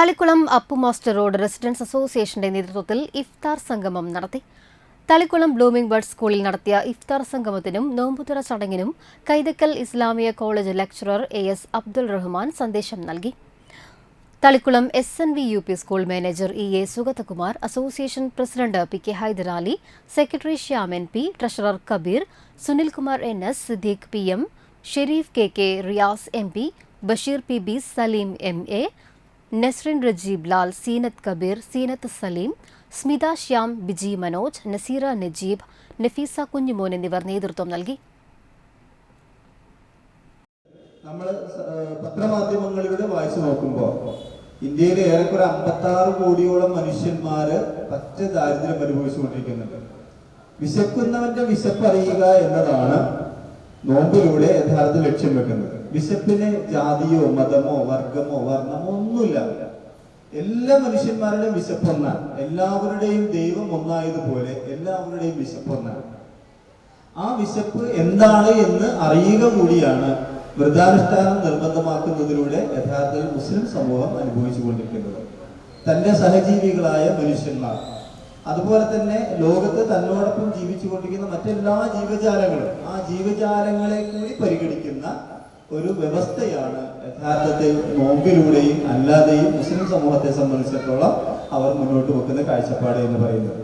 Thalikkulam Appu Master road residence അസോസിയേഷന്റെ നേതൃത്വത്തിൽ ഇഫ്താർ സംഗമം നടത്തി. തളിക്കുളം ബ്ലൂമിംഗ് ബർഡ് സ്കൂളിൽ നടത്തിയ ഇഫ്താർ സംഗമത്തിനും നോമ്പുതുറ ചടങ്ങിനും Kaithakkal Islamia college lecturer AS Abdul Rahman സന്ദേശം നൽകി. Thalikkulam SNV UP school manager EA Sugathakumar, association president PK Hyderali, secretary Shyam NP, treasurer Kabeer, Sunilkumar NS, Siddique PM, Shereef KK, Riyas MP, Basheer PB, Saleem MA, Nasrin Rajeeb Lal, Seenath Kabeer, Seenath Saleem, Smitha Shyam, Biji Manoj, Naseera Najeeb, Nafeesa Kunjumon എന്നിവർ നേതൃത്വം നൽകി. നമ്മൾ പത്രമാധ്യമങ്ങളിലൂടെ വായിച്ചു നോക്കുമ്പോൾ ഇന്ത്യയിൽ ഏറെക്കുറെ 56 കോടിയോളം മനുഷ്യന്മാര് പച്ച ദാരിദ്ര്യം അനുഭവിച്ചുകൊണ്ടിരിക്കുന്നുണ്ട്. വിശക്കുന്നവന്റെ വിശപ്പറിയുക എന്നതാണ് നോമ്പിലൂടെ യഥാർത്ഥ ലക്ഷ്യം വെക്കുന്നത്. വിശപ്പിന് ജാതിയോ മതമോ വർഗമോ വർണ്ണമോ ഒന്നുമില്ല. എല്ലാ മനുഷ്യന്മാരുടെയും വിശപ്പൊന്നാണ്. എല്ലാവരുടെയും ദൈവം ഒന്നായതുപോലെ എല്ലാവരുടെയും വിശപ്പൊന്നാണ്. ആ വിശപ്പ് എന്താണ് എന്ന് അറിയുക കൂടിയാണ് വ്രതാനുഷ്ഠാനം നിർബന്ധമാക്കുന്നതിലൂടെ യഥാർത്ഥത്തിൽ മുസ്ലിം സമൂഹം അനുഭവിച്ചുകൊണ്ടിരിക്കുന്നത്. തന്റെ സഹജീവികളായ മനുഷ്യന്മാർ, അതുപോലെ തന്നെ ലോകത്ത് തന്നോടൊപ്പം ജീവിച്ചുകൊണ്ടിരിക്കുന്ന മറ്റെല്ലാ ജീവജാലങ്ങളും, ആ ജീവജാലങ്ങളെ കൂടി പരിഗണിക്കുന്ന ഒരു വ്യവസ്ഥയാണ് യഥാർത്ഥത്തിൽ നോമ്പിലൂടെയും അല്ലാതെയും മുസ്ലിം സമൂഹത്തെ സംബന്ധിച്ചിടത്തോളം അവർ മുന്നോട്ട് വെക്കുന്ന കാഴ്ചപ്പാട് എന്ന് പറയുന്നത്.